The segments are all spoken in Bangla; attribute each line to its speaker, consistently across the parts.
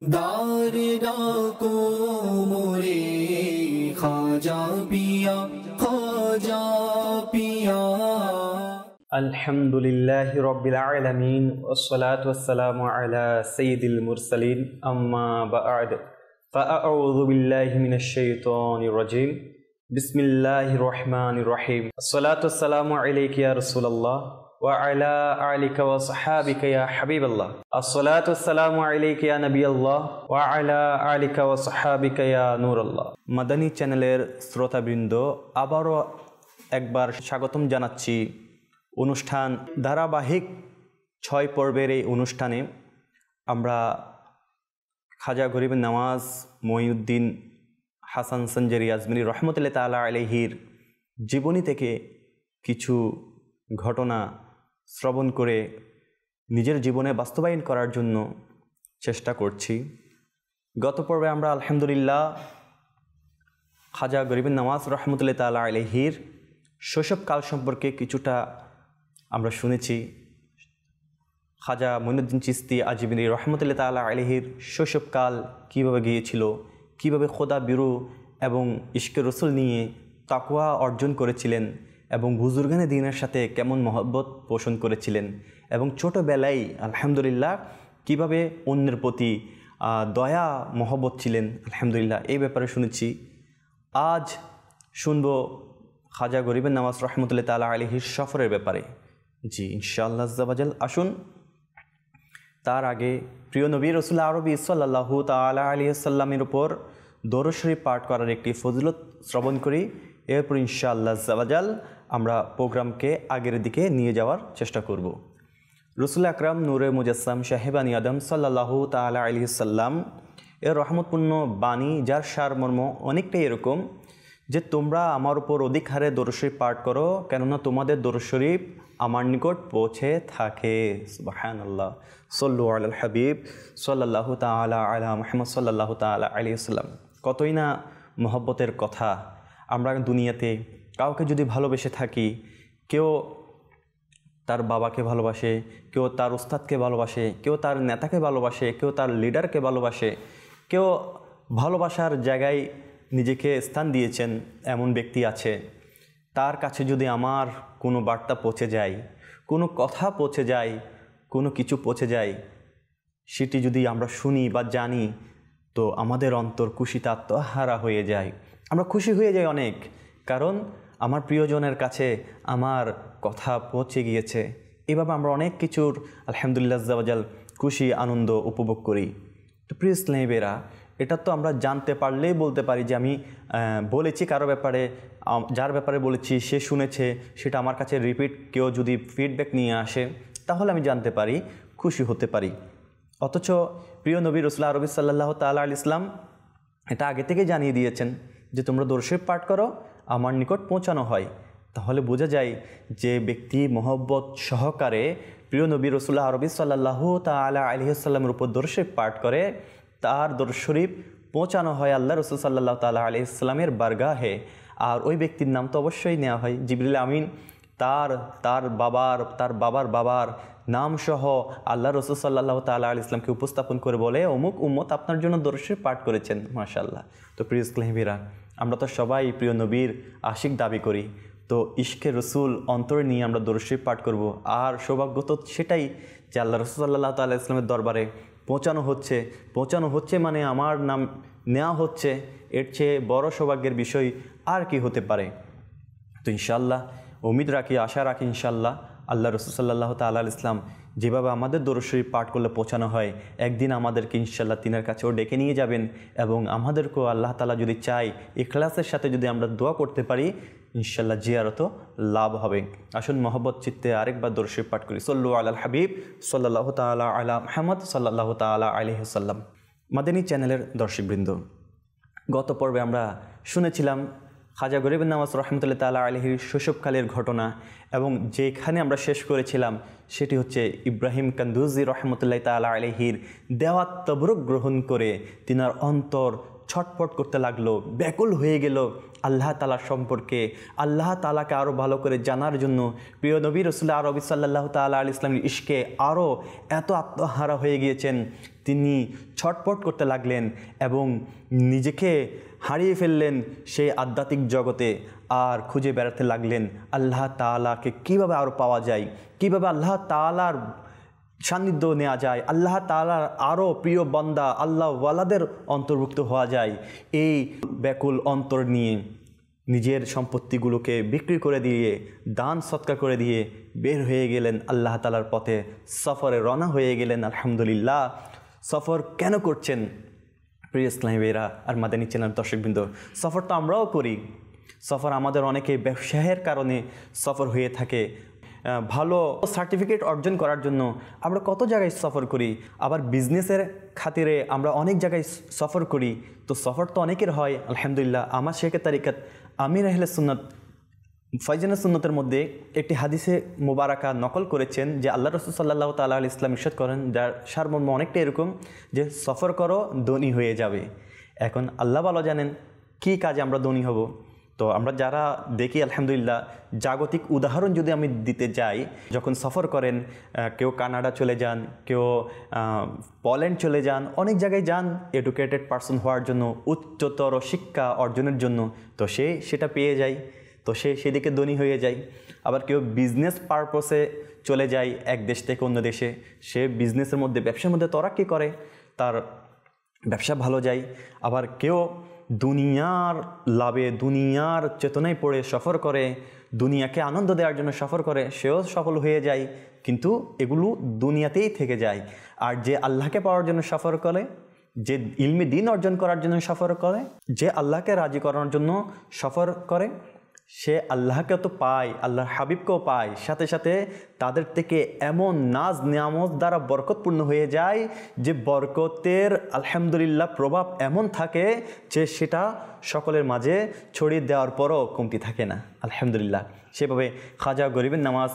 Speaker 1: दारदा को मोरे ख्वाजा पिया ख्वाजा पिया।
Speaker 2: अल्हम्दुलिल्लाहि रब्बिल आलमीन वस्सलातु वस्सलामु अला सय्यिदिल मुरसलीन अम्मा बअद फ़अऊज़ु बिल्लाहि मिनश शैतानिर रजीम बिस्मिल्लाहिर रहमानिर रहीम अस्सलातु वस्सलामु अलैका या रसूलल्लाह व अला आलिका व सहाबिका या हबीबल्लाह अस्सलातु वस्सलामु अलैका या नबीयल्लाह व अला आलिका व सहाबिका या नूरल्लाह। মাদানী চ্যানেলের শ্রোতাবৃন্দ, আবারও একবার স্বাগতম জানাচ্ছি অনুষ্ঠান ধারাবাহিক ৬ পর্বের এই অনুষ্ঠানে। আমরা খাজা গরিব নওয়াজ মঈনুদ্দিন হাসান সঞ্জারি আজমিরি রহমতুল্লাহ তাআলা আলাইহির জীবনী থেকে কিছু ঘটনা শ্রবণ করে নিজের জীবনে বাস্তবায়ন করার জন্য চেষ্টা করছি। গত পর্বে আমরা আলহামদুলিল্লাহ খাজা গরিব নওয়াজ রহমতুল্লাহ তাআলা আলাইহির শৈশবকাল সম্পর্কে কিছুটা আমরা শুনেছি। খাজা মঈনুদ্দিন চিশতি আজমিরি রহমতুল্লাহ তাআলা আলাইহির শৈশবকাল কীভাবে গিয়েছিল, কীভাবে খোদা বিরু এবং ইশকে রসুল নিয়ে তাকওয়া অর্জন করেছিলেন এবং বুজুর্গানে দ্বীনের সাথে কেমন মহব্বত পোষণ করেছিলেন এবং ছোটোবেলায় আলহামদুলিল্লাহ কীভাবে অন্যের প্রতি দয়া মহব্বত ছিলেন আলহামদুলিল্লাহ, এই ব্যাপারে শুনেছি। আজ শুনব খাজা গরিব নওয়াজ রহমতুল্লাহ তাআলা আলাইহির সফরের ব্যাপারে। জি ইনশাআল্লাহ আজ্জাওয়াজাল। আসুন তার আগে প্রিয় নবী রাসূল আরবি সাল্লাল্লাহু তাআলা আলাইহি ওয়াসাল্লামের উপর দরুদ শরীফ পাঠ করার একটি ফজিলত শ্রবণ করি। এরপর ইনশাআল্লাহ আজ্জাওয়াজাল আমরা প্রোগ্রামকে আগের দিকে নিয়ে যাওয়ার চেষ্টা করব। রাসূল আকরাম নূরে মুজাসসাম সাহেবানি আদম সাল্লাল্লাহু তাআলা আলাইহি ওয়াসাল্লাম এর রহমতপূর্ণ বাণী, যার সারমর্ম অনেকটাই এরকম যে তোমরা আমার উপর অধিক হারে দরুদ শরীফ পাঠ করো, কেননা তোমাদের দরুদ শরীফ আমার নিকট পৌঁছে থাকে। সুবহানাল্লাহ। সল্লু আলাল হাবিব সাল্লাল্লাহু তাআলা আলা মুহাম্মদ সাল্লাল্লাহু তাআলা আলাইহি ওয়াসাল্লাম। কতই না মহব্বতের কথা। আমরা দুনিয়াতে কাউকে যদি ভালোবেসে থাকি, কেউ তার বাবাকে ভালোবাসে, কেউ তার উস্তাদকে ভালোবাসে, কেউ তার নেতাকে ভালোবাসে, কেউ তার লিডারকে ভালোবাসে, কেউ ভালোবাসার জায়গায় নিজেকে স্থান দিয়েছেন এমন ব্যক্তি আছে। তার কাছে যদি আমার কোনো বার্তা পৌঁছে যায়, কোনো কথা পৌঁছে যায়, কোনো কিছু পৌঁছে যায়, সেটি যদি আমরা শুনি বা জানি, তো আমাদের অন্তর খুশিতে আত্মহারা হয়ে যায়। আমরা খুশি হয়ে যাই অনেক, কারণ আমার প্রিয়জনের কাছে আমার কথা পৌঁছে গিয়েছে। এভাবে আমরা অনেক কিছুর আলহামদুলিল্লাহ আজ্জাওয়াজাল খুশি আনন্দ উপভোগ করি। তো প্রিয় ইসলামীরা, এটা তো আমরা জানতে পারলেই বলতে পারি যে আমি বলেছি কারো ব্যাপারে, যার ব্যাপারে বলেছি সে শুনেছে, সেটা আমার কাছে রিপিট কেউ যদি ফিডব্যাক নিয়ে আসে, তাহলে আমি জানতে পারি, খুশি হতে পারি। অথচ প্রিয় নবী রাসূল আরবি সাল্লাল্লাহু তাআলা আলাইহি ওয়াসাল্লাম এটা আগে থেকে জানিয়ে দিয়েছেন যে তোমরা দরুদ শরীফ পাঠ করো, আমার নিকট পৌঁছানো হয়। তাহলে বোঝা যায় যে ব্যক্তি মহব্বত সহকারে প্রিয় নবী রাসূল আরবি সাল্লাল্লাহু তাআলা আলাইহি ওয়াসাল্লামের উপর দরুদ শরীফ পাঠ করে, তার দরুদ শরীফ পৌঁছানো হয় আল্লাহ রাসূল সাল্লাল্লাহু তাআলা আলাইহি ওয়াসাল্লামের বারগাহে। আর ওই ব্যক্তির নাম তো অবশ্যই নেওয়া হয়। জিবরিল আমিন তার বাবার বাবার নাম সহ আল্লাহ রাসূল সাল্লাল্লাহু তাআলা আলাইহি ওয়াসাল্লামকে উপস্থাপন করে বলে, অমুক উম্মত আপনার জন্য দরুদ শরীফ পাঠ করেছেন। মাশাআল্লাহ। তো প্রিয় ইসলামীরা, আমরা তো সবাই প্রিয় নবীর আশিক দাবি করি। তো ইশকে রসুল অন্তরে নিয়ে আমরা দরুদ শরীফ পাঠ করব। আর সৌভাগ্য তো সেটাই যে আল্লাহ রাসূল সাল্লাল্লাহু তাআলা আলাইহি ওয়াসাল্লামের দরবারে পৌঁছানো হচ্ছে মানে আমার নাম নেওয়া হচ্ছে। এর চেয়ে বড় সৌভাগ্যের বিষয় আর কি হতে পারে। তো ইনশাআল্লাহ উম্মীদ রাখি, আশা রাখি ইনশাআল্লাহ আল্লাহ রাসূল সাল্লাল্লাহু তাআলা আলাইহি ওয়াসাল্লাম যেভাবে আমাদের দরুদ শরীফ পাঠ করলে পৌঁছানো হয়, একদিন আমাদেরকে ইনশাআল্লাহ তিনার কাছেও ডেকে নিয়ে যাবেন এবং আমাদেরকেও আল্লাহ তাআলা যদি চাই, ইখলাসের সাথে যদি আমরা দোয়া করতে পারি, ইনশাআল্লাহ জিয়ারতও লাভ হবে। আসুন মহব্বত চিত্তে আরেকবার দরুদ শরীফ পাঠ করি। সল্লু আলাল হাবিব সাল্লাল্লাহু তাআলা আলা মুহাম্মদ সাল্লাল্লাহু তাআলা আলাইহি ওয়াসাল্লাম। মাদানী চ্যানেলের দর্শকবৃন্দ, গত পর্বে আমরা শুনেছিলাম খাজা গরিব নওয়াজ রহমতুল্লাহ তাআলা আলাইহির শৈশবকালের ঘটনা, এবং যেখানে আমরা শেষ করেছিলাম সেটি হচ্ছে ইব্রাহিম কান্দুজি রহমতুল্লাহ তাআলা আলাইহির দেওয়াত তবরুক গ্রহণ করে তিনার অন্তর ছটফট করতে লাগলো, ব্যাকুল হয়ে গেল আল্লাহ তাআলার সম্পর্কে, আল্লাহ তাআলাকে আরও ভালো করে জানার জন্য, প্রিয় নবী রাসূলুল্লাহ আরবি সাল্লাল্লাহু তাআলা আলাইহি ইসলামের ইশকে আরও এত আত্মহারা হয়ে গিয়েছেন, তিনি ছটফট করতে লাগলেন এবং নিজেকে হারিয়ে ফেললেন সেই আধ্যাত্মিক জগতে, আর খুঁজে বেড়াতে লাগলেন আল্লাহ তাআলাকে কীভাবে আরও পাওয়া যায়, কীভাবে আল্লাহ তাআলার সান্নিধ্য নেওয়া যায়, আল্লাহ তাআলার আরও প্রিয় বান্দা আল্লাহ ওয়ালাদের অন্তর্ভুক্ত হওয়া যায়। এই ব্যাকুল অন্তর নিয়ে নিজের সম্পত্তিগুলোকে বিক্রি করে দিয়ে, দান সৎকার করে দিয়ে বের হয়ে গেলেন আল্লাহ তাআলার পথে, সফরে রওনা হয়ে গেলেন। আলহামদুলিল্লাহ। সফর কেন করছেন প্রিয় ইসলামী ভাইরা আর মাদানী চ্যানেল দর্শকবৃন্দ? সফর তো আমরাও করি। সফর আমাদের অনেকে ব্যবসায়ের কারণে সফর হয়ে থাকে। ভালো সার্টিফিকেট অর্জন করার জন্য আমরা কত জায়গায় সফর করি, আবার বিজনেসের খাতিরে আমরা অনেক জায়গায় সফর করি। তো সফর তো অনেকের হয়। আলহামদুলিল্লাহ। আমার শেখে তারিকাত আমির আহলে সুন্নাত ফয়জানে সুন্নতের মধ্যে একটি হাদিসে মোবারকা নকল করেছেন যে আল্লাহ রাসূল সাল্লাল্লাহু তাআলা আলাইহি ইসলাম ইরশাদ করেন, যার সারমর্ম অনেকটা এরকম যে সফর করো ধনী হয়ে যাবে। এখন আল্লাহ ভালো জানেন কী কাজে আমরা ধনী হব। তো আমরা যারা দেখি আলহামদুলিল্লাহ, জাগতিক উদাহরণ যদি আমি দিতে যাই, যখন সফর করেন, কেউ কানাডা চলে যান, কেউ পোল্যান্ড চলে যান, অনেক জায়গায় যান এডুকেটেড পারসন হওয়ার জন্য, উচ্চতর শিক্ষা অর্জনের জন্য, তো সে সেটা পেয়ে যায়, তো সে সেদিকে ধনী হয়ে যায়। আবার কেউ বিজনেস পারপসে চলে যায় এক দেশ থেকে অন্য দেশে, সে বিজনেসের মধ্যে, ব্যবসার মধ্যে তরাক্কি করে, তার ব্যবসা ভালো যায়। আবার কেউ দুনিয়ার লাভে, দুনিয়ার চেতনায় পড়ে সফর করে, দুনিয়াকে আনন্দ দেওয়ার জন্য সফর করে, সেও সফল হয়ে যায়। কিন্তু এগুলো দুনিয়াতেই থেকে যায়। আর যে আল্লাহকে পাওয়ার জন্য সফর করে, যে ইলমি দ্বীন অর্জন করার জন্য সফর করে, যে আল্লাহকে রাজি করার জন্য সফর করে, সে আল্লাহকে তো পায়, আল্লাহর হাবিবকেও পায়, সাথে সাথে তাদের থেকে এমন নাজ নিয়ামত দ্বারা বরকতপূর্ণ হয়ে যায় যে বরকতের আলহামদুলিল্লাহ প্রভাব এমন থাকে যে সেটা সকলের মাঝে ছড়িয়ে দেওয়ার পরও কমতি থাকে না। আলহামদুলিল্লাহ। সেভাবে খাজা গরিবের নামাজ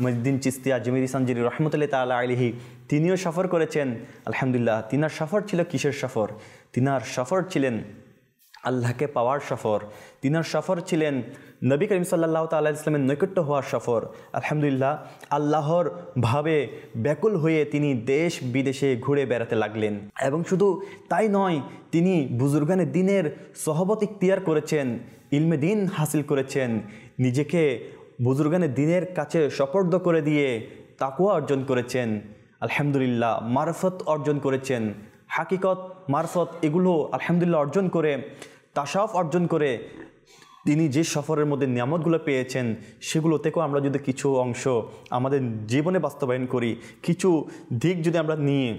Speaker 2: মুইজদ্দিন চিশতি আজমিরি সানজিরি রহমতুল্লাহ তাআলা আলাইহি তিনিও সফর করেছেন। আলহামদুলিল্লাহ। তিনার সফর ছিল কিসের সফর? তিনার সফর ছিলেন আল্লাহকে পাওয়ার সফর। তিনার সফর ছিলেন নবী করিম সাল্লাল্লাহু তাআলা আলাইহি ইসলামের নৈকট্য হওয়ার সফর। আলহামদুলিল্লাহ। আল্লাহর ভাবে ব্যাকুল হয়ে তিনি দেশ বিদেশে ঘুরে বেড়াতে লাগলেন। এবং শুধু তাই নয়, তিনি বুজুর্গানে দ্বীনের সহবত ইখতিয়ার করেছেন, ইলমে দ্বীন হাসিল করেছেন, নিজেকে বুজুর্গানে দ্বীনের কাছে সপর্দ করে দিয়ে তাকওয়া অর্জন করেছেন। আলহামদুলিল্লাহ। মারফত অর্জন করেছেন, হাকিকত, মারফত এগুলো আলহামদুলিল্লাহ অর্জন করে, তাসাউফ অর্জন করে তিনি যে সফরের মধ্যে নিয়ামতগুলো পেয়েছেন, সেগুলো থেকেও আমরা যদি কিছু অংশ আমাদের জীবনে বাস্তবায়ন করি, কিছু দিক যদি আমরা নিয়ে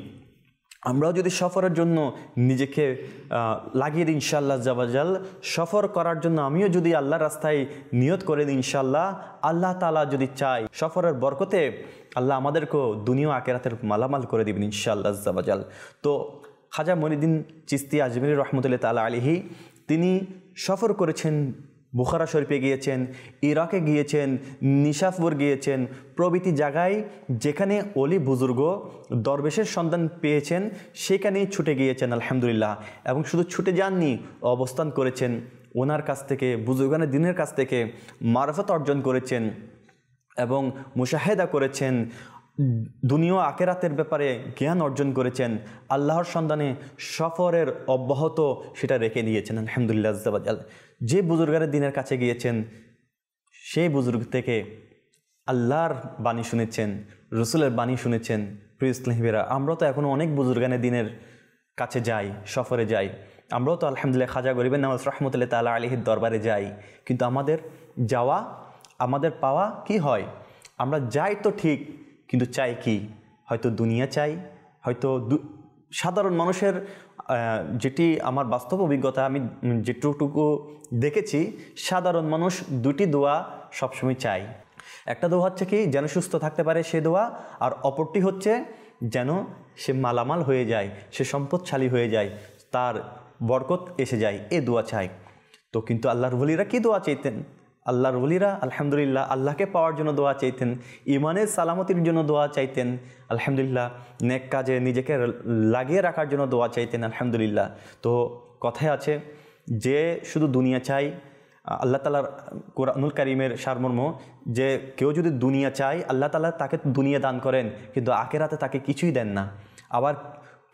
Speaker 2: আমরাও যদি সফরের জন্য নিজেকে লাগিয়ে দিই, ইনশাআল্লাহ জাবাজাল সফর করার জন্য আমিও যদি আল্লাহর রাস্তায় নিয়ত করে দিই, ইনশাআল্লাহ আল্লাহ তাআলা যদি চাই সফরের বরকতে আল্লাহ আমাদেরকেও দুনিয়া আখিরাতের মালামাল করে দিবেন ইনশাআল্লাহ জাবাজাল। তো খাজা মঈনুদ্দিন চিশতি আজমিরি রহমতুল্লাহ তাআলা আলাইহি তিনি সফর করেছেন, বুখারা শরীফে গিয়েছেন, ইরাকে গিয়েছেন, নিশাপুর গিয়েছেন, প্রভৃতি জায়গায় যেখানে অলি বুজুর্গ দরবেশের সন্ধান পেয়েছেন সেখানেই ছুটে গিয়েছেন। আলহামদুলিল্লাহ। এবং শুধু ছুটে যাননি, অবস্থান করেছেন, ওনার কাছ থেকে, বুজুর্গানে দ্বীনের কাছ থেকে মারফত অর্জন করেছেন এবং মুশাহেদা করেছেন, দুনিয়া আখিরাতের ব্যাপারে জ্ঞান অর্জন করেছেন, আল্লাহর সন্ধানে সফরের অব্যাহত সেটা রেখে দিয়েছেন। আলহামদুলিল্লাহ আজ্জাবাজাল। যে বুজুর্গানের দ্বীনের কাছে গিয়েছেন সেই বুজুর্গ থেকে আল্লাহর বাণী শুনেছেন, রসুলের বাণী শুনেছেন। প্রিয় ইসলামীরা, আমরাও তো এখনও অনেক বুজুর্গানের দ্বীনের কাছে যাই, সফরে যাই। আমরাও তো আলহামদুলিল্লাহ খাজা গরিবের নামাজ রহমতুল্লাহ তাআলা আলাইহির দরবারে যাই। কিন্তু আমাদের যাওয়া, আমাদের পাওয়া কি হয়? আমরা যাই তো ঠিক, কিন্তু চাই কি? হয়তো দুনিয়া চাই, হয়তো সাধারণ মানুষের যেটি আমার বাস্তব অভিজ্ঞতা, আমি যেটুকু দেখেছি, সাধারণ মানুষ দুটি দোয়া সবসময় চাই। একটা দোয়া হচ্ছে কি, যেন সুস্থ থাকতে পারে সে দোয়া, আর অপরটি হচ্ছে যেন সে মালামাল হয়ে যায়, সে সম্পদশালী হয়ে যায়, তার বরকত এসে যায়, এ দোয়া চাই। তো কিন্তু আল্লাহর ওলিরা কি দোয়া চাইতেন? আল্লাহর ওলিরা আলহামদুলিল্লাহ আল্লাহকে পাওয়ার জন্য দোয়া চাইতেন, ইমানের সালামতির জন্য দোয়া চাইতেন, আলহামদুলিল্লাহ নেক কাজে নিজেকে লাগিয়ে রাখার জন্য দোয়া চাইতেন। আলহামদুলিল্লাহ। তো কথায় আছে যে শুধু দুনিয়া চাই আল্লাহ তাআলার কোরআনুল কারীমের সারমর্ম যে কেউ যদি দুনিয়া চায় আল্লাহ তাআলা তাকে দুনিয়া দান করেন, কিন্তু আখিরাতে তাকে কিছুই দেন না। আবার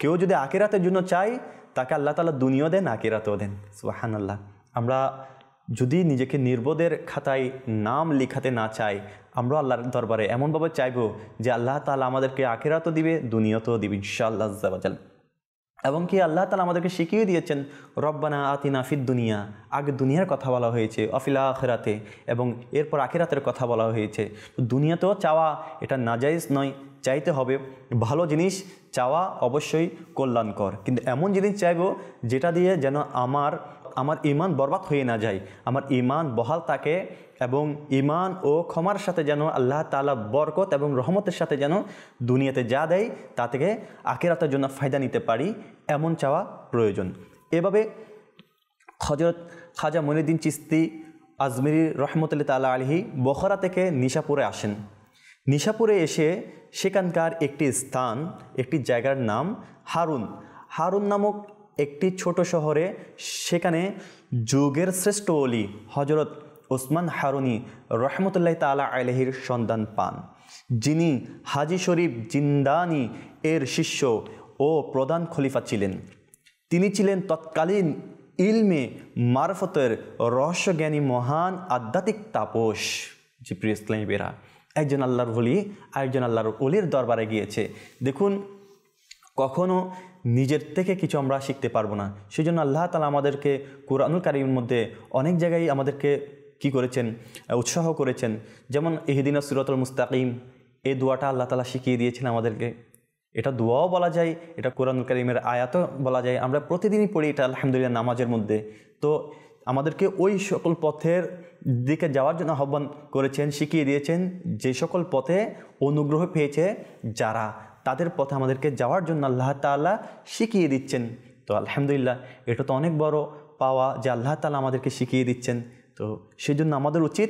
Speaker 2: কেউ যদি আখিরাতের জন্য চায় তাকে আল্লাহ তাআলা দুনিয়াও দেন, আখিরাতেও দেন। সুবহানাল্লাহ। আমরা যদি নিজেকে নির্বোধের খাতায় নাম লেখাতে না চাই, আমরা আল্লাহর দরবারে এমনভাবে চাইব যে আল্লাহ তাআলা আমাদেরকে আখিরাতও দিবে, দুনিয়াতেও দিবে ইনশাআল্লাহ আজ্জা ওয়া জাল। এবং কি আল্লাহ তাআলা আমাদেরকে শিখিয়ে দিয়েছেন রব্বানা আতিনা ফিদ দুনিয়া, আগে দুনিয়ার কথা বলা হয়েছে, অফিল আখিরাতে, এবং এরপর আখিরাতের কথা বলা হয়েছে। দুনিয়াতেও চাওয়া এটা নাজায়েজ নয়, চাইতে হবে ভালো জিনিস। চাওয়া অবশ্যই কল্যাণকর, কিন্তু এমন জিনিস চাইব যেটা দিয়ে যেন আমার ঈমান বরবাদ হয়ে না যায়, আমার ঈমান বহাল থাকে, এবং ঈমান ও ক্ষমার সাথে যেন আল্লাহ তাআলা বরকত এবং রহমতের সাথে যেন দুনিয়াতে যা দেয় তা থেকে আখিরাতের জন্য ফায়দা নিতে পারি, এমন চাওয়া প্রয়োজন। এভাবে হযরত খাজা মঈনুদ্দিন চিশতি আজমিরি রহমতুল্লাহ তাআলা আলাইহি বখরা থেকে নিশাপুরে আসেন। নিশাপুরে এসে সেখানকার একটি স্থান, একটি জায়গার নাম হারুন নামক একটি ছোট শহরে, সেখানে যুগের শ্রেষ্ঠ ওলি হযরত ওসমান হারুনি রহমতুল্লাহ তাআলা আলাইহির সন্ধান পান, যিনি হাজি শরীফ জিন্দানি এর শিষ্য ও প্রধান খলিফা ছিলেন। তিনি ছিলেন তৎকালীন ইলমে মারফতের রহস্যজ্ঞানী মহান আধ্যাত্মিক তাপস। জি প্রিয় ইসলামী বেরা, একজন আল্লাহর ওলি আরেকজন আল্লাহর ওলির দরবারে গিয়েছে। দেখুন, কখনো নিজের থেকে কিছু আমরা শিখতে পারবো না, সেই জন্য আল্লাহ তাআলা আমাদেরকে কুরআনুল কারীমের মধ্যে অনেক জায়গায় আমাদেরকে কি করেছেন, উৎসাহ করেছেন। যেমন ইহদিনাস সিরাতাল মুস্তাকিম, এই দোয়াটা আল্লাহ তাআলা শিখিয়ে দিয়েছেন আমাদেরকে। এটা দোয়াও বলা যায়, এটা কুরআনুল কারীমের আয়াতও বলা যায়, আমরা প্রতিদিনই পড়ি এটা আলহামদুলিল্লাহ নামাজের মধ্যে। তো আমাদেরকে ওই সকল পথের দিকে যাওয়ার জন্য আহ্বান করেছেন, শিখিয়ে দিয়েছেন যে সকল পথে অনুগ্রহ পেয়েছে যারা, তাদের পথে আমাদেরকে যাওয়ার জন্য আল্লাহ তাআলা শিখিয়ে দিচ্ছেন। তো আলহামদুলিল্লাহ, এটা তো অনেক বড় পাওয়া যে আল্লাহ তাআলা আমাদেরকে শিখিয়ে দিচ্ছেন। তো সেই জন্য আমাদের উচিত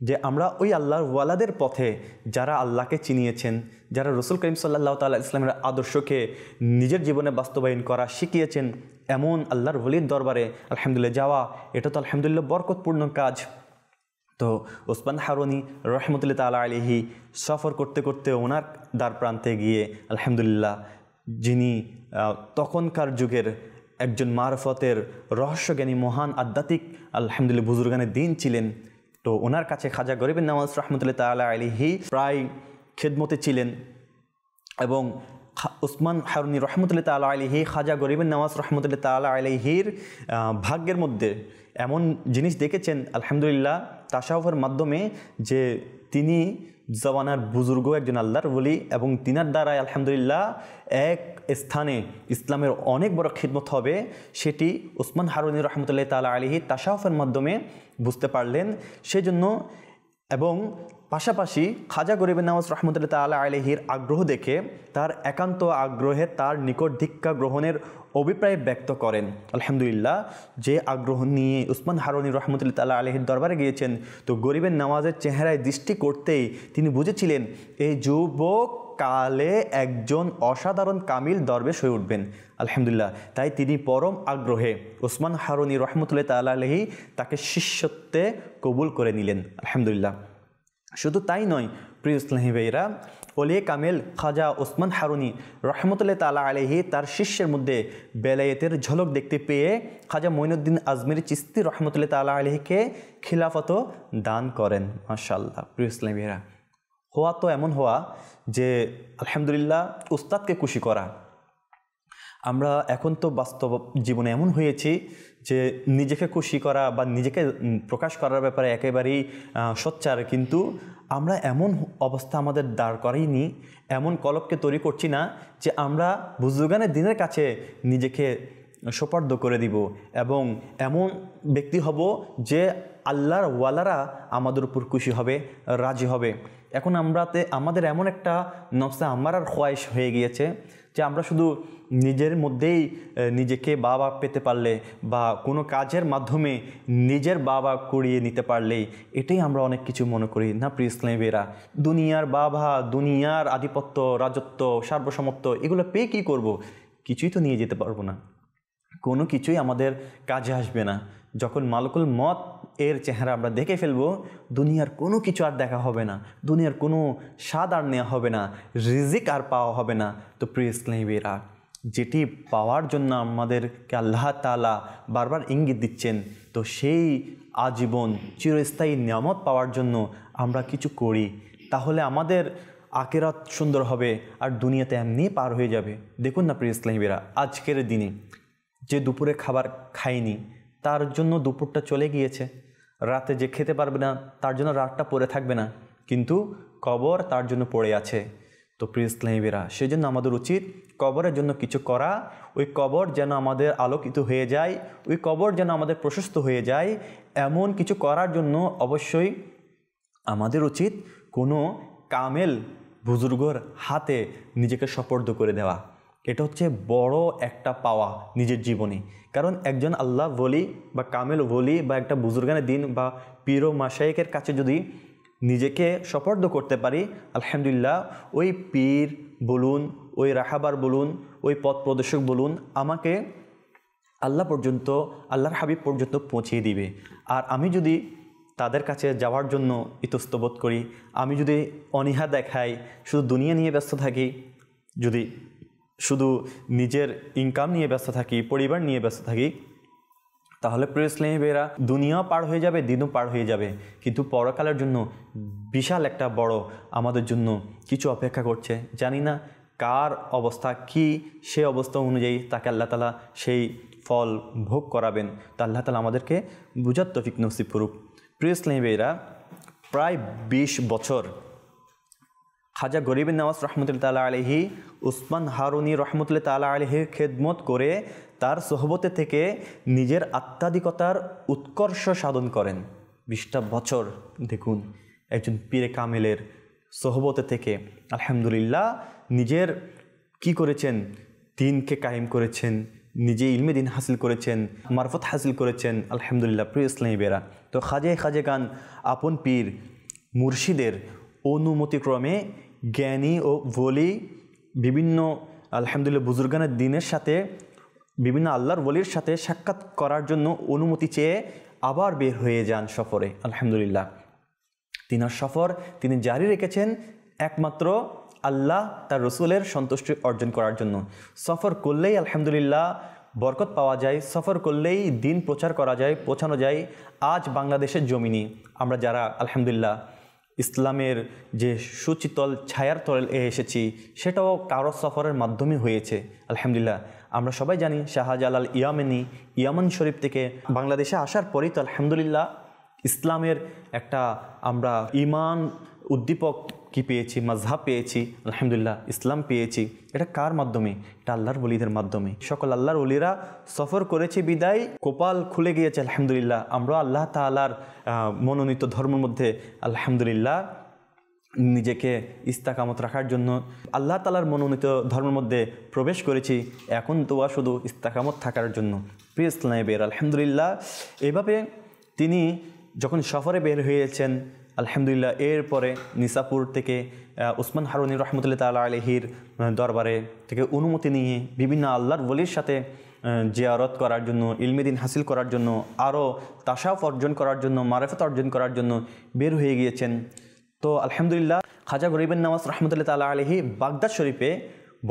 Speaker 2: যে আমরা ওই আল্লাহর ওয়ালাদের পথে, যারা আল্লাহকে চিনিয়েছেন, যারা রাসূল করিম সাল্লাল্লাহু তাআলা ইসলামের আদর্শকে নিজের জীবনে বাস্তবায়ন করা শিখিয়েছেন, এমন আল্লাহর ওলির দরবারে আলহামদুলিল্লাহ যাওয়া, এটা তো আলহামদুলিল্লাহ বরকতপূর্ণ কাজ। তো ওসমান হারুনি রহমতুল্লাহ তাআলা আলাইহি সফর করতে করতে ওনার দ্বার প্রান্তে গিয়ে আলহামদুলিল্লাহ, যিনি তখনকার যুগের একজন মারফতের রহস্যজ্ঞানী মহান আধ্যাত্মিক আলহামদুলিল্লাহ বুজুর্গানে দিন ছিলেন, তো ওনার কাছে খাজা গরিবের নওয়াজ রহমতুল্লাহ তাআলা আলাইহি প্রায় খেদমতে ছিলেন। এবং ওসমান হারুনি রহমতুল্লাহ তাআলা আলাইহি খাজা গরিবের নওয়াজ রহমতুল্লাহ তাআলা আলাইহির ভাগ্যের মধ্যে এমন জিনিস দেখেছেন আলহামদুলিল্লাহ তাশাউফের মাধ্যমে, যে তিনি জওয়ানার বুজুর্গ একজন আল্লাহর ওলি, এবং তিনার দ্বারাই আলহামদুলিল্লাহ এক স্থানে ইসলামের অনেক বড় খিদমত হবে, সেটি ওসমান হারুনি রহমতুল্লাহ তাআলা আলাইহি তাশাউফের মাধ্যমে বুঝতে পারলেন। সেজন্য এবং পাশাপাশি খাজা গরিবের নওয়াজ রহমতুল্লাহ তাআলা আলাইহির আগ্রহ দেখে তার একান্ত আগ্রহে তার নিকট দীক্ষা গ্রহণের অভিপ্রায় ব্যক্ত করেন। আলহামদুলিল্লাহ, যে আগ্রহ নিয়ে উসমান হারুনি রহমতুল্লাহ তাআলা আলাইহির দরবারে গিয়েছেন, তো গরিবের নওয়াজের চেহারায় দৃষ্টি করতেই তিনি বুঝেছিলেন এই যুবক কালে একজন অসাধারণ কামিল দরবেশ হয়ে উঠবেন। আলহামদুলিল্লাহ, তাই তিনি পরম আগ্রহে ওসমান হারুনি রহমতুল্লাহ তাআলা আলাইহি তাকে শিষ্যত্বে কবুল করে নিলেন। আলহামদুলিল্লাহ, শুধু তাই নয় প্রিয় ইসলামী ভাইরা, ওলিয়ে কামেল খাজা ওসমান হারুনি রহমতুল্লাহ তাআলা আলাইহি তার শিষ্যের মধ্যে বেলায়েতের ঝলক দেখতে পেয়ে খাজা মঈনুদ্দিন আজমিরি চিশতি রহমতুল্লাহ তাআলা আলাইহিকে খিলাফত দান করেন। মাশাআল্লাহ, প্রিয় ইসলামী ভাইরা, হওয়া তো এমন হওয়া যে আলহামদুলিল্লাহ উস্তাদকে খুশি করা। আমরা এখন তো বাস্তব জীবনে এমন হয়েছি যে নিজেকে খুশি করা বা নিজেকে প্রকাশ করার ব্যাপারে একেবারেই সোচ্চার, কিন্তু আমরা এমন অবস্থা আমাদের দাঁড় করাইনি, এমন কলবকে তৈরি করছি না যে আমরা বুজুর্গানের দিনের কাছে নিজেকে সোপর্দ করে দিব এবং এমন ব্যক্তি হব যে আল্লাহর ওয়ালারা আমাদের উপর খুশি হবে, রাজি হবে। এখন আমাদের এমন একটা নফসে আম্মারার খোয়াইশ হয়ে গিয়েছে যে আমরা শুধু নিজের মধ্যেই নিজেকে বাবা পেতে পারলে বা কোনো কাজের মাধ্যমে নিজের বাবা করিয়ে নিতে পারলেই এটাই আমরা অনেক কিছু মনে করি। না প্রিয় ইসলামী ভাইরা, দুনিয়ার বাবা, দুনিয়ার আধিপত্য, রাজত্ব, সার্বভৌমত্ব এগুলো পেয়ে কী করব? কিছুই তো নিয়ে যেতে পারবো না, কোনো কিছুই আমাদের কাজে আসবে না। যখন মালকুল মত
Speaker 3: এর চেহারা আমরা দেখে ফেলবো, দুনিয়ার কোনো কিছু আর দেখা হবে না, দুনিয়ার কোনো স্বাদ আর নেওয়া হবে না, রিজিক আর পাওয়া হবে না। তো প্রিয় ইসলামী ভাইরা, যেটি পাওয়ার জন্য আমাদেরকে আল্লাহ তাআলা বারবার ইঙ্গিত দিচ্ছেন, তো সেই আজীবন চিরস্থায়ী নিয়ামত পাওয়ার জন্য আমরা কিছু করি, তাহলে আমাদের আখিরাত সুন্দর হবে আর দুনিয়াতে এমনি পার হয়ে যাবে। দেখুন না প্রিয় ইসলামী ভাইরা, আজকের দিনে যে দুপুরে খাবার খায়নি তার জন্য দুপুরটা চলে গিয়েছে, রাতে যে খেতে পারবে না তার জন্য রাতটা পড়ে থাকবে না, কিন্তু কবর তার জন্য পড়ে আছে। তো প্রিয় ইসলামী ভাইরা, সেজন্য আমাদের উচিত কবরের জন্য কিছু করা, ওই কবর যেন আমাদের আলোকিত হয়ে যায়, ওই কবর যেন আমাদের প্রশস্ত হয়ে যায়, এমন কিছু করার জন্য অবশ্যই আমাদের উচিত কোনো কামেল বুজুর্গর হাতে নিজেকে সোপর্দ করে দেওয়া। এটা হচ্ছে বড় একটা পাওয়া নিজের জীবনে। কারণ একজন আল্লাহ ওলি বা কামেল ওলি বা একটা বুজুর্গানের দিন বা পীর ও মাশায়েখের কাছে যদি নিজেকে সোপর্দ করতে পারি, আলহামদুলিল্লাহ, ওই পীর বলুন, ওই রাহাবার বলুন, ওই পথ প্রদর্শক বলুন, আমাকে আল্লাহ পর্যন্ত, আল্লাহর হাবিব পর্যন্ত পৌঁছিয়ে দিবে। আর আমি যদি তাদের কাছে যাওয়ার জন্য ইতস্তবোধ করি, আমি যদি অনীহা দেখাই, শুধু দুনিয়া নিয়ে ব্যস্ত থাকি, যদি শুধু নিজের ইনকাম নিয়ে ব্যস্ত থাকি, পরিবার নিয়ে ব্যস্ত থাকি, তাহলে প্রিয় ইসলামী ভাইরা, দুনিয়াও পার হয়ে যাবে, দিনও পার হয়ে যাবে, কিন্তু পরকালের জন্য বিশাল একটা বড় আমাদের জন্য কিছু অপেক্ষা করছে। জানি না কার অবস্থা কি, সে অবস্থা অনুযায়ী তাকে আল্লাহ তাআলা সেই ফল ভোগ করাবেন। তো আল্লাহ তাআলা আমাদেরকে বুঝার তৌফিক নসিব করুক। প্রিয় ইসলামী ভাইরা, প্রায় 20 বছর খাজা গরিবের নওয়াজ রহমতুল্লাহ তাআলা আলাইহি উসমান হারুনি রহমতুল্লাহ তাআলা আলাইহির খেদমত করে তার সোহবতে থেকে নিজের আত্মাধিকতার উৎকর্ষ সাধন করেন। 20টা বছর দেখুন, একজন পীরে কামেলের সোহবতে থেকে আলহামদুলিল্লাহ নিজের কি করেছেন, দিনকে কায়েম করেছেন, নিজে ইলমে দিন হাসিল করেছেন, মারফত হাসিল করেছেন। আলহামদুলিল্লাহ প্রিয় ইসলামী বেরা, তো খাজে গান আপন পীর মুর্শিদের অনুমতিক্রমে জ্ঞানী ও ওলি বিভিন্ন আলহামদুলিল্লাহ বুজুর্গানের দিনের সাথে বিভিন্ন আল্লাহর ওলির সাথে সাক্ষাৎ করার জন্য অনুমতি চেয়ে আবার বের হয়ে যান সফরে। আলহামদুলিল্লাহ তিনার সফর তিনি জারি রেখেছেন একমাত্র আল্লাহ তার রসুলের সন্তুষ্টি অর্জন করার জন্য। সফর করলেই আলহামদুলিল্লাহ বরকত পাওয়া যায়, সফর করলেই দিন প্রচার করা যায়, পৌঁছানো যায়। আজ বাংলাদেশের জমিনে আমরা যারা আলহামদুলিল্লাহ ইসলামের যে সুচিতল ছায়ার তলে এসেছি, সেটাও কারো সফরের মাধ্যমে হয়েছে। আলহামদুলিল্লাহ আমরা সবাই জানি শাহজালাল ইয়ামেনি ইয়ামান শরীফ থেকে বাংলাদেশে আসার পরেই তো আলহামদুলিল্লাহ ইসলামের একটা আমরা ইমান উদ্দীপক কি পেয়েছি, মাযহাব পেয়েছি, আলহামদুলিল্লাহ ইসলাম পেয়েছি। এটা কার মাধ্যমে? এটা আল্লাহর ওলিদের মাধ্যমে। সকল আল্লাহর ওলিরা সফর করেছে বিদায় কপাল খুলে গিয়েছে। আলহামদুলিল্লাহ আমরা আল্লাহ তাআলার মনোনীত ধর্মের মধ্যে আলহামদুলিল্লাহ নিজেকে ইস্তেকামত রাখার জন্য আল্লাহ তাআলার মনোনীত ধর্মের মধ্যে প্রবেশ করেছি। এখন দোয়া শুধু ইস্তেকামত থাকার জন্য। প্রিয় ইসলামী বের আলহামদুলিল্লাহ এভাবে তিনি যখন সফরে বের হয়েছেন আলহামদুলিল্লাহ, এরপরে নিসাপুর থেকে উসমান হারুনি রহমতুল্লাহ তাআলা আলাইহির দরবারে থেকে অনুমতি নিয়ে বিভিন্ন আল্লাহর ওলির সাথে জিয়ারত করার জন্য, ইলমে দিন হাসিল করার জন্য, আরও তাশাউফ অর্জন করার জন্য, মারিফত অর্জন করার জন্য বের হয়ে গিয়েছেন। তো আলহামদুলিল্লাহ খাজা গরিবের নওয়াজ রহমতুল্লাহ তাআলা আলাইহি বাগদাদ শরীফে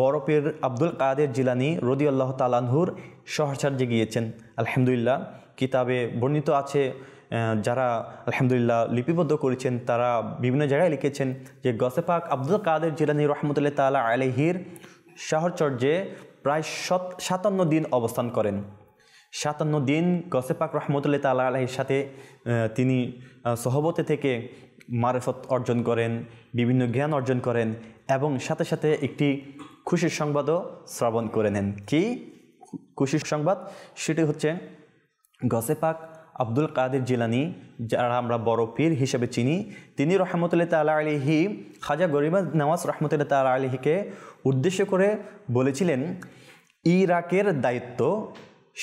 Speaker 3: বড় পীর আব্দুল কাদের জিলানী রাদিয়াল্লাহু তাআলা আনহুর সহচর্যে গিয়েছেন। আলহামদুলিল্লাহ কিতাবে বর্ণিত আছে, যারা আলহামদুলিল্লাহ লিপিবদ্ধ করেছেন তারা বিভিন্ন জায়গায় লিখেছেন যে গসে পাক আব্দুল কাদের জিলানী রহমতুল্লাহ তাআলা আলাইহির সাহচর্যে প্রায় 57 দিন অবস্থান করেন। 57 দিন গসে পাক রহমতুল্লাহ তাআলা আলাইহির সাথে তিনি সহবতে থেকে মারিফত অর্জন করেন, বিভিন্ন জ্ঞান অর্জন করেন এবং সাথে সাথে একটি খুশির সংবাদও শ্রবণ করে নেন। কি খুশির সংবাদ? সেটি হচ্ছে গসে পাক আব্দুল কাদের জিলানী, যারা আমরা বড় পীর হিসেবে চিনি, তিনি রহমতুল্লাহ তাআলা আলাইহি খাজা গরিব নওয়াজ রহমতুল্লাহ তাআলা আলাইহিকে উদ্দেশ্য করে বলেছিলেন, ইরাকের দায়িত্ব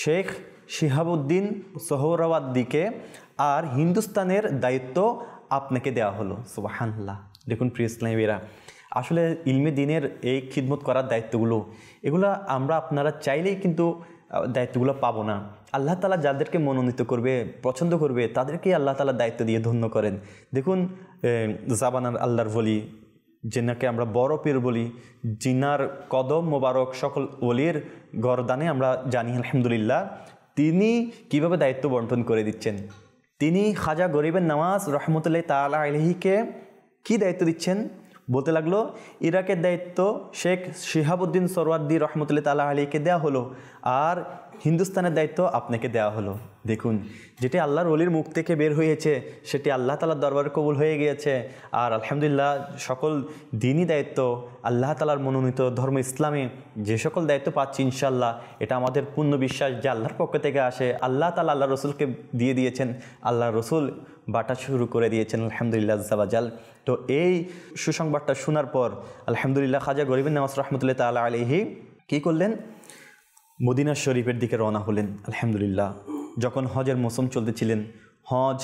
Speaker 3: শেখ শিহাবুদ্দিন সোহরাওয়ার্দীকে আর হিন্দুস্তানের দায়িত্ব আপনাকে দেওয়া হলো। সুবহানাল্লাহ। দেখুন প্রিয় ইসলামীরা, আসলে ইলমে দিনের এই খিদমত করার দায়িত্বগুলো, এগুলো আমরা আপনারা চাইলেই কিন্তু দায়িত্বগুলো পাবো না। আল্লাহ তাআলা যাদেরকে মনোনীত করবে, পছন্দ করবে, তাদেরকেই আল্লাহ তাআলা দায়িত্ব দিয়ে ধন্য করেন। দেখুন জাবানার আল্লাহর ওলি, যেনাকে আমরা বড় পীর বলি, জিনার কদম মোবারক সকল ওলির গরদানে আমরা জানি আলহামদুলিল্লাহ, তিনি কিভাবে দায়িত্ব বন্টন করে দিচ্ছেন। তিনি খাজা গরিবের নওয়াজ রহমতুল্লাহ তাআলা আলাইহিকে কি দায়িত্ব দিচ্ছেন? বলতে লাগলো, ইরাকের দায়িত্ব শেখ শিহাবুদ্দিন সোহরাওয়ার্দী রহমতুল্লাহ তাআলা আলাইহিকে দেওয়া হলো, আর হিন্দুস্তানের দায়িত্ব আপনাকে দেওয়া হলো। দেখুন, যেটি আল্লাহর ওলির মুখ থেকে বের হয়েছে সেটি আল্লাহ তাআলার দরবারে কবুল হয়ে গিয়েছে। আর আলহামদুলিল্লাহ সকল দিনই দায়িত্ব আল্লাহ তাআলার মনোনীত ধর্ম ইসলামে যে সকল দায়িত্ব পাচ্ছি ইনশাআল্লাহ, এটা আমাদের পূর্ণ বিশ্বাস যে আল্লাহর পক্ষ থেকে আসে। আল্লাহ তাআলা আল্লাহ রসুলকে দিয়ে দিয়েছেন, আল্লাহ রসুল বাটা শুরু করে দিয়েছেন আলহামদুলিল্লাহ আজ্জাওয়াজাল। তো এই সুসংবাদটা শোনার পর আলহামদুলিল্লাহ খাজা গরিবের নওয়াজ রহমতুল্লাহ তাআলা আলাইহি কী করলেন? মদিনা শরীফের দিকে রওনা হলেন। আলহামদুলিল্লাহ যখন হজের মৌসুম চলতেছিলেন, হজ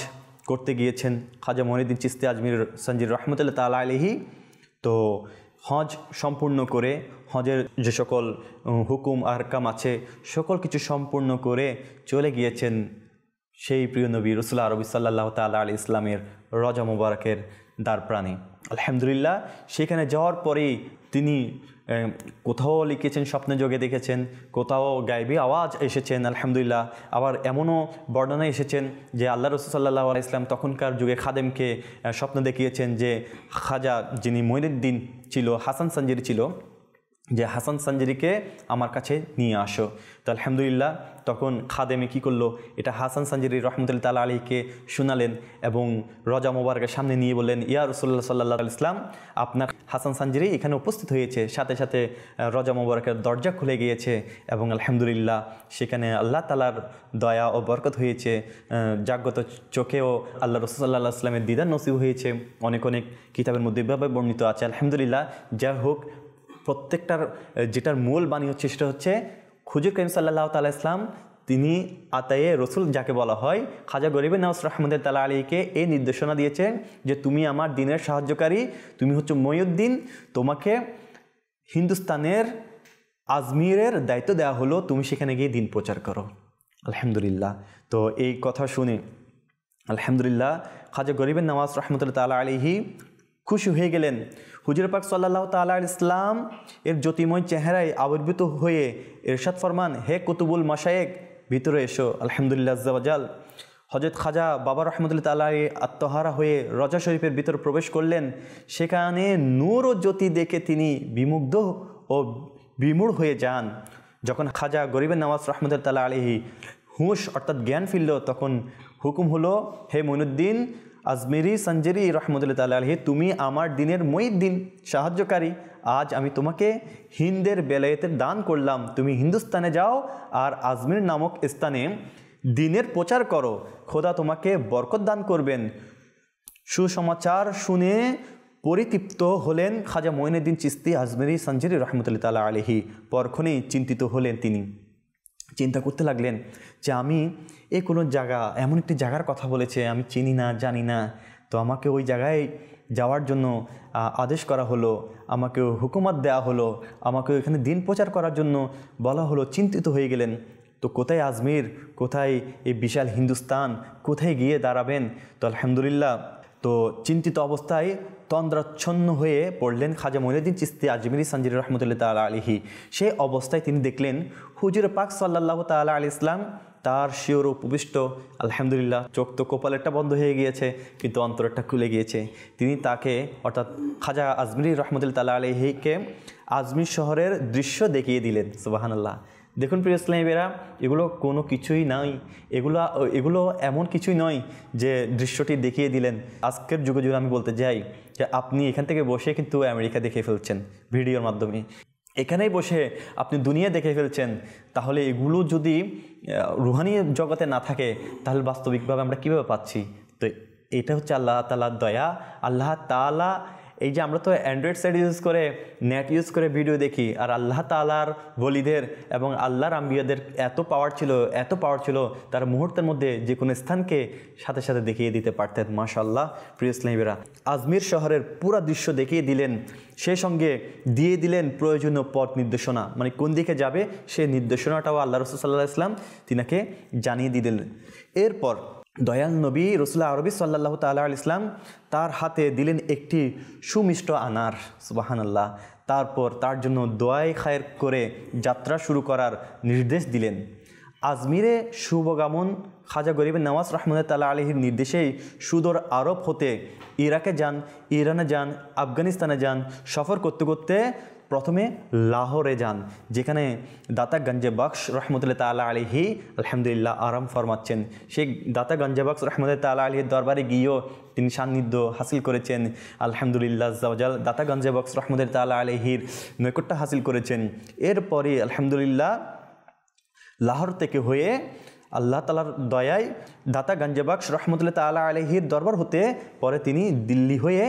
Speaker 3: করতে গিয়েছেন খাজা মঈনুদ্দিন চিশতি আজমির সঞ্জির রহমতুল্লাহ তাআলা আলাইহি। তো হজ সম্পূর্ণ করে, হজের যে সকল হুকুম আহকাম আছে সকল কিছু সম্পূর্ণ করে চলে গিয়েছেন সেই প্রিয় নবী রাসূল আরবি সাল্লাল্লাহু তাআলা আলাইহি ইসলামের রজা মুবারকের দ্বার প্রাণে। আলহামদুলিল্লাহ সেখানে যাওয়ার পরেই তিনি কোথাও লিখেছেন স্বপ্নে যোগে দেখেছেন, কোথাও গায়বী আওয়াজ এসেছেন। আলহামদুলিল্লাহ আবার এমনও বর্ণনা এসেছেন যে আল্লাহ রাসূল সাল্লাল্লাহু আলাইহি ইসলাম তখনকার যুগে খাদেমকে স্বপ্ন দেখিয়েছেন যে খাজা যিনি মঈনুদ্দিন ছিল, হাসান সঞ্জিরি ছিল, যে হাসান সঞ্জিরিকে আমার কাছে নিয়ে আসো। তো আলহামদুলিল্লাহ তখন খাদেমে কী করলো, এটা হাসান সঞ্জিরি রহমতুল্লাহ তাআলা আলাইহিকে শোনালেন এবং রজা মোবারকের সামনে নিয়ে বললেন, ইয়া রাসূলুল্লাহ সাল্লাল্লাহু আলাইহি ইসলাম, আপনার হাসান সঞ্জিরি এখানে উপস্থিত হয়েছে। সাথে সাথে রজা মোবারকের দরজা খুলে গিয়েছে এবং আলহামদুলিল্লাহ সেখানে আল্লাহ তাআলার দয়া ও বরকত হয়েছে। জাগ্রত চোখেও আল্লাহ রাসূল সাল্লাল্লাহু আলাইহি ইসলামের দিদার নসিব হয়েছে। অনেক অনেক কিতাবের মধ্যে এভাবে বর্ণিত আছে। আলহামদুলিল্লাহ যাই হোক, প্রত্যেকটার যেটার মূল বাণী হচ্ছে সেটা হচ্ছে হুজুর করিম সাল্লাল্লাহু তাআলা ইসলাম তিনি আতায়ে রসুল যাকে বলা হয়, খাজা গরিবের নওয়াজ রহমতুল্লাহ তাআলা আলাইহিকে এই নির্দেশনা দিয়েছেন যে তুমি আমার দিনের সাহায্যকারী, তুমি হচ্ছে মঈনুদ্দিন, তোমাকে হিন্দুস্তানের আজমিরের দায়িত্ব দেওয়া হলো, তুমি সেখানে গিয়ে দিন প্রচার করো। আলহামদুলিল্লাহ তো এই কথা শুনে আলহামদুলিল্লাহ খাজা গরিবের নওয়াজ রহমতুল্লাহ তাআলা আলাইহি খুশি হয়ে গেলেন। হুজুর পাক সাল্লাল্লাহু তাআলা আলাইহি ইসলাম এর জ্যোতিময় চেহারায় আবির্ভূত হয়ে ইরশাদ ফরমান, হে কুতুবুল মাশায়েখ ভিতরে এসো। আলহামদুলিল্লাহ আজ্জাওয়াজাল হযরত খাজা বাবা রহমতুল্লাহ তাআলা আত্মহারা হয়ে রজা শরীফের ভিতর প্রবেশ করলেন। সেখানে নূর ও জ্যোতি দেখে তিনি বিমুগ্ধ ও বিমূঢ় হয়ে যান। যখন খাজা গরিবের নওয়াজ রহমতুল্লাহ তাআলা আলাইহি হুঁশ অর্থাৎ জ্ঞান ফিরল, তখন হুকুম হলো, হে মঈনুদ্দিন আজমিরি সঞ্জিরি রহমতুল্লাহ তাআলা আলাইহি, তুমি আমার দিনের মঈনুদ্দিন সাহায্যকারী, আজ আমি তোমাকে হিন্দের বেলায়েতের দান করলাম, তুমি হিন্দুস্তানে যাও আর আজমির নামক স্থানে দিনের প্রচার করো, খোদা তোমাকে বরকত দান করবেন। সুসমাচার শুনে পরিতৃপ্ত হলেন খাজা মঈনুদ্দিন চিশতি আজমিরি সঞ্জিরি রহমতুল্লাহ তাআলা আলাইহি। পরক্ষণেই চিন্তিত হলেন, তিনি চিন্তা করতে লাগলেন যে আমি কোনো জায়গা, এমন একটি জায়গার কথা বলেছে, আমি চিনি না, জানি না, তো আমাকে ওই জায়গায় যাওয়ার জন্য আদেশ করা হলো, আমাকে হুকুমত দেওয়া হলো, আমাকে ওইখানে দিন প্রচার করার জন্য বলা হলো। চিন্তিত হয়ে গেলেন, তো কোথায় আজমির, কোথায় এই বিশাল হিন্দুস্তান, কোথায় গিয়ে দাঁড়াবেন? তো আলহামদুলিল্লাহ তো চিন্তিত অবস্থায় তন্দ্রাচ্ছন্ন হয়ে পড়লেন খাজা মঈনুদ্দিন চিশতি আজমিরি সঞ্জিরি রহমতুল্লাহ তাআলা আলাইহি। সেই অবস্থায় তিনি দেখলেন হুজুর পাক সাল্লাল্লাহু তাআলা আলাইহি ইসলাম তার শিওর উপবিষ্ট। আলহামদুলিল্লাহ চোখ তো কপালেরটা বন্ধ হয়ে গিয়েছে, কিন্তু অন্তরেরটা খুলে গিয়েছে। তিনি তাকে অর্থাৎ খাজা আজমিরি রহমতুল্লাহ তাআলা আলাইহিকে আজমির শহরের দৃশ্য দেখিয়ে দিলেন। সুবহানাল্লাহ। দেখুন প্রিয় ইসলামীরা, এগুলো কোনো কিছুই নাই, এগুলো এমন কিছুই নয় যে দৃশ্যটি দেখিয়ে দিলেন। আজকের যুগে যদি আমি বলতে যাই যে আপনি এখান থেকে বসে কিন্তু আমেরিকা দেখে ফেলছেন ভিডিওর মাধ্যমে, এখানেই বসে আপনি দুনিয়া দেখে ফেলছেন, তাহলে এগুলো যদি রুহানি জগতে না থাকে তাহলে বাস্তবিকভাবে আমরা কীভাবে পাচ্ছি? তো এটা হচ্ছে আল্লাহ তাআলার দয়া। আল্লাহ তাআলা এই যে আমরা তো অ্যান্ড্রয়েড সেট ইউজ করে নেট ইউজ করে ভিডিও দেখি, আর আল্লাহ তাআলার ওলিদের এবং আল্লাহর আম্বিয়াদের এত পাওয়ার ছিল তারা মুহূর্তের মধ্যে যে কোনো স্থানকে সাথে সাথে দেখিয়ে দিতে পারতেন। মাশাআল্লাহ। প্রিয় ইসলামীরা, আজমির শহরের পুরো দৃশ্য দেখিয়ে দিলেন, সেই সঙ্গে দিয়ে দিলেন প্রয়োজনীয় পথ নির্দেশনা, মানে কোন দিকে যাবে সেই নির্দেশনাটাও আল্লাহ রাসূল সাল্লাল্লাহু আলাইহি ওয়াসাল্লাম তিনাকে জানিয়ে দিলেন। এরপর দয়াল নবী রাসূল আরবি সাল্লাল্লাহু তাআলা আলাইহি ইসলাম তার হাতে দিলেন একটি সুমিষ্ট আনার, সুবহানাল্লাহ। তারপর তার জন্য দোয়ায়ে খায়ের করে যাত্রা শুরু করার নির্দেশ দিলেন। আজমিরে শুভগমন খাজা গরিব নওয়াজ রহমতুল্লাহ তাআলা আলাইহির নির্দেশেই সুদূর আরব হতে ইরাকে যান, ইরানে যান, আফগানিস্তানে যান। সফর করতে করতে প্রথমে লাহোরে যান, যেখানে দাতা গঞ্জে বখশ রহমতুল্লাহ তাআলা আলাইহি আলহামদুলিল্লাহ আরাম ফরমাচ্ছেন। সেই দাতা গঞ্জে বখশ রহমতুল্লাহ তাআলা আলাইহির দরবারে গিয়েও তিনি সান্নিধ্য হাসিল করেছেন। আলহামদুলিল্লাহ আযওয়াজাল দাতা গঞ্জে বখশ রহমতুল্লাহ তাআলা আলাইহির নৈকট্য হাসিল করেছেন। এরপরে আলহামদুলিল্লাহ লাহোর থেকে হয়ে আল্লাহ তাআলার দয়ায় দাতা গঞ্জে বখশ রহমতুল্লাহ তাআলা আলাইহির দরবার হতে পরে তিনি দিল্লি হয়ে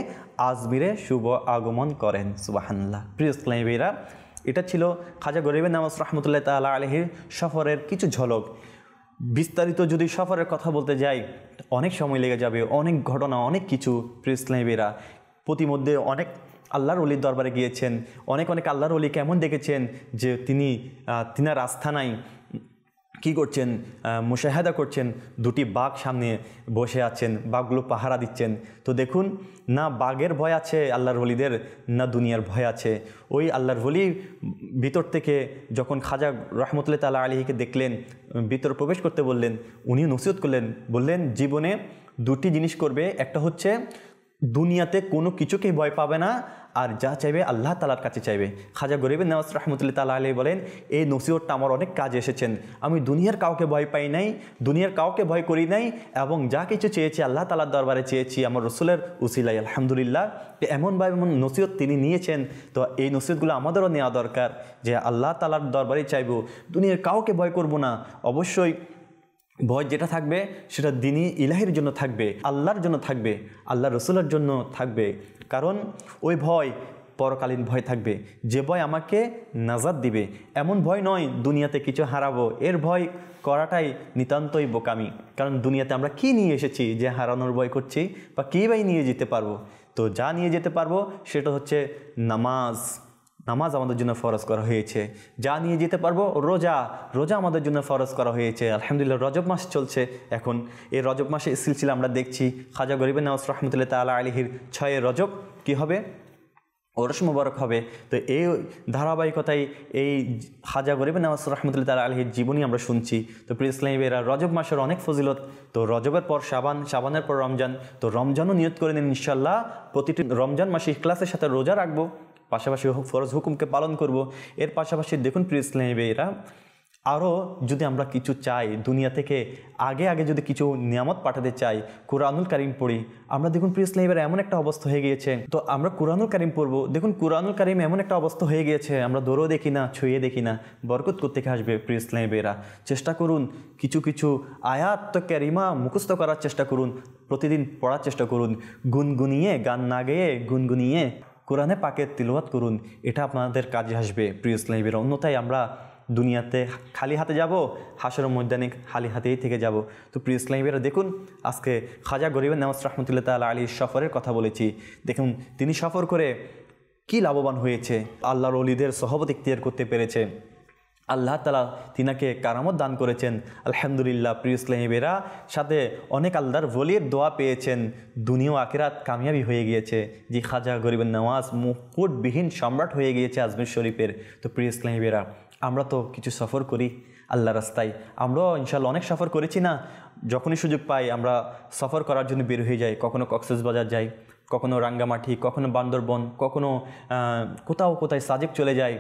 Speaker 3: আজমিরে শুভ আগমন করেন। সুবহানাল্লাহ। প্রিয় ইসলামী ভাইরা, এটা ছিল খাজা গরিব নওয়াজ রহমতুল্লাহ তাআলা আলাইহির সফরের কিছু ঝলক। বিস্তারিত যদি সফরের কথা বলতে যাই অনেক সময় লেগে যাবে, অনেক ঘটনা, অনেক কিছু। প্রিয় ইসলামী ভাইরা, প্রতিমধ্যে অনেক আল্লাহর ওলির দরবারে গিয়েছেন, অনেক আল্লাহর ওলি কেমন দেখেছেন যে তিনার আস্থানায় কি করছেন, মুশাহাদা করছেন, দুটি বাঘ সামনে বসে আছেন, বাঘগুলো পাহারা দিচ্ছেন। তো দেখুন, না বাঘের ভয় আছে আল্লাহর ওলিদের, না দুনিয়ার ভয় আছে। ওই আল্লাহর ওলি ভিতর থেকে যখন খাজা রহমতুল্লাহ তাআলা আলাইহিকে দেখলেন, ভিতর প্রবেশ করতে বললেন, উনিও নসিহত করলেন, বললেন জীবনে দুটি জিনিস করবে, একটা হচ্ছে দুনিয়াতে কোনো কিছুকেই ভয় পাবে না, আর যা চাইবে আল্লাহ তাআলার কাছে চাইবে। খাজা গরিব নওয়াজ রহমতুল্লাহ তাআলা আলাইহি বলেন, এই নসিহতটা আমার অনেক কাজে এসেছেন। আমি দুনিয়ার কাউকে ভয় পাই নাই, দুনিয়ার কাউকে ভয় করি নাই, এবং যা কিছু চেয়েছি আল্লাহ তাআলার দরবারে চেয়েছি আমার রসুলের উসিলায়। আলহামদুলিল্লাহ, এমন নসিহত তিনি নিয়েছেন। তো এই নসিহতগুলো আমাদেরও নেওয়া দরকার, যে আল্লাহ তাআলার দরবারে চাইব, দুনিয়ার কাউকে ভয় করব না। অবশ্যই ভয় যেটা থাকবে সেটা দ্বীনি ইলাহির জন্য থাকবে, আল্লাহর জন্য থাকবে, আল্লাহ রসুলের জন্য থাকবে। কারণ ওই ভয় পরকালীন ভয় থাকবে, যে ভয় আমাকে নাজাত দিবে। এমন ভয় নয় দুনিয়াতে কিছু হারাবো, এর ভয় করাটাই নিতান্তই বোকামি। কারণ দুনিয়াতে আমরা কি নিয়ে এসেছি যে হারানোর ভয় করছি, বা কী বাই নিয়ে যেতে পারবো? তো যা নিয়ে যেতে পারবো সেটা হচ্ছে নামাজ আমাদের জন্য ফরজ করা হয়েছে। যা নিয়ে যেতে পারবো রোজা আমাদের জন্য ফরজ করা হয়েছে। আলহামদুলিল্লাহ, রজব মাস চলছে এখন। এই রজব মাসে সিলসিলা আমরা দেখছি খাজা গরিব নওয়াজ রহমতুল্লাহ তাআলা আলাইহির 6 রজব কি হবে, ওরস মুবারক হবে। তো এই ধারাবাহিকতায় এই খাজা গরিব নওয়াজ রহমতুল্লাহ তাআলা আলাইহির জীবনী আমরা শুনছি। তো প্রিয় ইসলামী ভাইরা, রজব মাসের অনেক ফজিলত। তো রজবের পর শাবানের পর রমজান, তো রমজানও নিয়ত করে নিন ইনশাআল্লাহ প্রতিটি রমজান মাসে ইখলাসের সাথে রোজা রাখবো, পাশাপাশি ফরজ হুকুমকে পালন করব। এর পাশাপাশি দেখুন প্রিয় ইসলামী ভাইরা, আরও যদি আমরা কিছু চাই দুনিয়া থেকে, আগে যদি কিছু নিয়ামত পাঠাতে চাই, কুরআনুল কারীম পড়ি। আমরা দেখুন প্রিয় ইসলামী ভাইরা, এমন একটা অবস্থা হয়ে গিয়েছে, তো আমরা কুরআনুল কারীম পড়বো। দেখুন কুরআনুল কারীম এমন একটা অবস্থা হয়ে গিয়েছে, আমরা দৌড়ও দেখি না, ছুঁয়ে দেখি না। বরকত কোত্থেকে আসবে? প্রিয় ইসলামী ভাইরা, চেষ্টা করুন কিছু আয়াত কারিমা মুখস্থ করার চেষ্টা করুন, প্রতিদিন পড়ার চেষ্টা করুন, গুনগুনিয়ে, গান না গেয়ে গুনগুনিয়ে কোরআনে পাকের তিলাওয়াত করুন। এটা আপনাদের কাজে আসবে প্রিয় ইসলামী ভাইরা। অন্যথায় আমরা দুনিয়াতে খালি হাতে যাব, হাসরের ময়দানে খালি হাতেই থেকে যাব। তো প্রিয় ইসলামী ভাইরা, দেখুন আজকে খাজা গরিব নওয়াজ রহমতুল্লাহ তাআলা আলাইহির সফরের কথা বলেছি। দেখুন তিনি সফর করে কি লাভবান হয়েছে, আল্লাহর ওলিদের সহবত ইখতিয়ার করতে পেরেছে, আল্লাহ তাআলা তিনাকে কারামত দান করেছেন। আলহামদুলিল্লাহ প্রিয় ইসলামী ভাইরা, সাথে অনেক আল্লাহর ওলির দোয়া পেয়েছেন, দুনিয়া ও আখিরাত কামিয়াবি হয়ে গিয়েছে। যে খাজা গরিব নওয়াজ মুকুটবিহীন সম্রাট হয়ে গিয়েছে আজমির শরীফের। তো প্রিয় ইসলামী ভাইরা, আমরা তো কিছু সফর করি আল্লাহ রাস্তায়, আমরাও ইনশাআল্লাহ অনেক সফর করেছি না? যখনই সুযোগ পাই আমরা সফর করার জন্য বের হয়ে যাই। কখনো কক্সবাজার যাই, কখনো রাঙ্গামাটি, কখনো বান্দরবন, কখনো কোথায় সাজেক চলে যাই,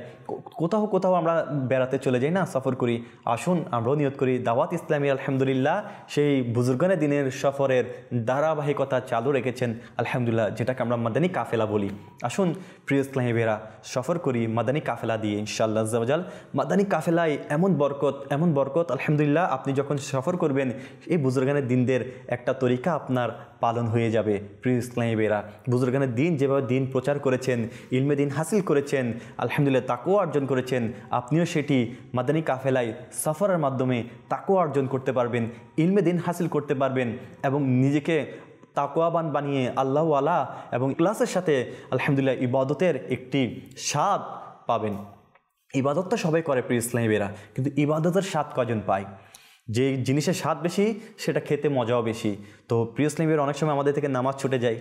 Speaker 3: কোথাও আমরা বেড়াতে চলে যাই না, সফর করি। আসুন আমরাও নিয়ত করি দাওয়াত ইসলামী আলহামদুলিল্লাহ সেই বুজুর্গানে দিনের সফরের ধারাবাহিকতা চালু রেখেছেন আলহামদুলিল্লাহ, যেটাকে আমরা মাদানী কাফেলা বলি। আসুন প্রিয় ইসলামী ভাইরা, সফর করি মাদানী কাফেলা দিয়ে ইনশাআল্লাহ আযওয়াজাল। মাদানী কাফেলায় এমন বরকত আলহামদুলিল্লাহ। আপনি যখন সফর করবেন এই বুজুর্গানের দিনদের একটা তরিকা আপনার পালন হয়ে যাবে প্রিয় ইসলামী ভাইরা। ভাইয়েরা, বুজুর্গানের দিন যেভাবে দিন প্রচার করেছেন, ইলমে দিন হাসিল করেছেন, আলহামদুলিল্লাহ তাকওয়া অর্জন করেছেন, আপনিও সেটি মাদানী কাফেলায় সফরের মাধ্যমে তাকওয়া অর্জন করতে পারবেন, ইলমে দিন হাসিল করতে পারবেন এবং নিজেকে তাকওয়াবান বানিয়ে আল্লাহওয়ালা এবং ইখলাসের সাথে আলহামদুলিল্লাহ ইবাদতের একটি স্বাদ পাবেন। ইবাদত তো সবাই করে প্রিয় ইসলামী ভাইয়েরা, কিন্তু ইবাদতের স্বাদ কজন পায়? যে জিনিসের স্বাদ বেশি সেটা খেতে মজাও বেশি। তো প্রিয় ইসলামী ভাইয়েরা, অনেক সময় আমাদের থেকে নামাজ ছুটে যায়,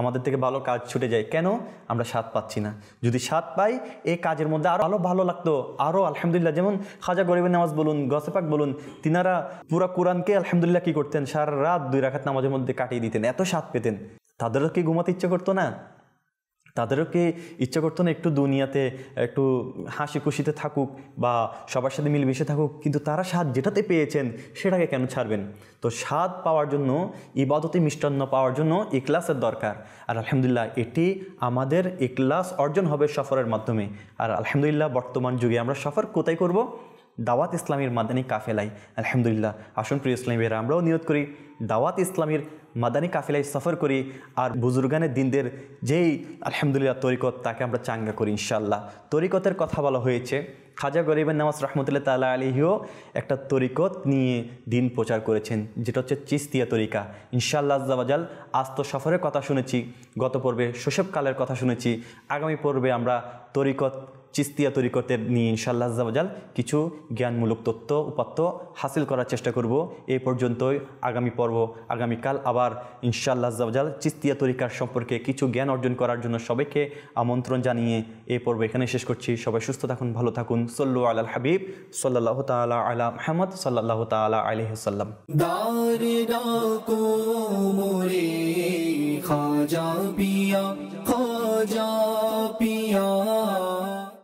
Speaker 3: আমাদের থেকে ভালো কাজ ছুটে যায়, কেন? আমরা স্বাদ পাচ্ছি না। যদি স্বাদ পাই এই কাজের মধ্যে আরও ভালো লাগতো, আরও আলহামদুলিল্লাহ। যেমন খাজা গরিবের নামাজ বলুন, গসে পাক বলুন, তিনারা পুরা কোরআনকে আলহামদুলিল্লাহ কী করতেন, সারা রাত 2 রাকাত নামাজের মধ্যে কাটিয়ে দিতেন, এত স্বাদ পেতেন। তাদেরও কি ঘুমাতে ইচ্ছে করতো না? তাদেরও কি ইচ্ছা করতো না একটু দুনিয়াতে একটু হাসি খুশিতে থাকুক বা সবার সাথে মিলেমিশে থাকুক? কিন্তু তারা স্বাদ যেটাতে পেয়েছেন সেটাকে কেন ছাড়বেন? তো স্বাদ পাওয়ার জন্য, ইবাদতে মিষ্টান্ন পাওয়ার জন্য ইখলাসের দরকার। আর আলহামদুলিল্লাহ এটি আমাদের ইখলাস অর্জন হবে সফরের মাধ্যমে। আর আলহামদুলিল্লাহ বর্তমান যুগে আমরা সফর কোথায় করব? দাওয়াত ইসলামীর মাদানী কাফেলায়। আলহামদুলিল্লাহ আসুন প্রিয় ইসলামী ভাইয়েরা, আমরাও নিয়ত করি দাওয়াত ইসলামীর মাদানী কাফেলায় সফর করি, আর বুজুর্গানের দিনদের যেই আলহামদুলিল্লাহ তরিকত তাকে আমরা চাঙ্গা করি ইনশাআল্লাহ। তরিকতের কথা বলা হয়েছে, খাজা গরিবের নামাজ রহমতুল্লাহ তাআলা আলাইহিও একটা তরিকত নিয়ে দিন প্রচার করেছেন, যেটা হচ্ছে চিস্তিয়া তরিকা। ইনশাআল্লাহ আজ্জা ওয়াজাল আজ তো সফরের কথা শুনেছি, গত পর্বে শৈশবকালের কথা শুনেছি, আগামী পর্বে আমরা তরিকত চিস্তিয়া তরিকতের নিয়ে ইনশাআল্লাহ আজ্জা ওয়াজাল কিছু জ্ঞানমূলক তথ্য উপাত্ত হাসিল করার চেষ্টা করব। এই পর্যন্তই। আগামী পর্ব আগামীকাল আবার ইনশাআল্লাহ আজ্জা ওয়াজাল চিস্তিয়া তরিকার সম্পর্কে কিছু জ্ঞান অর্জন করার জন্য সবাইকে আমন্ত্রণ জানিয়ে এই পর্ব এখানে শেষ করছি। সবাই সুস্থ থাকুন, ভালো থাকুন। সল্লু আলাল হাবিব সাল্লাল্লাহু তাআলা আলা মুহাম্মদ সাল্লাল্লাহু তাআলা আলাইহি ওয়াসাল্লাম।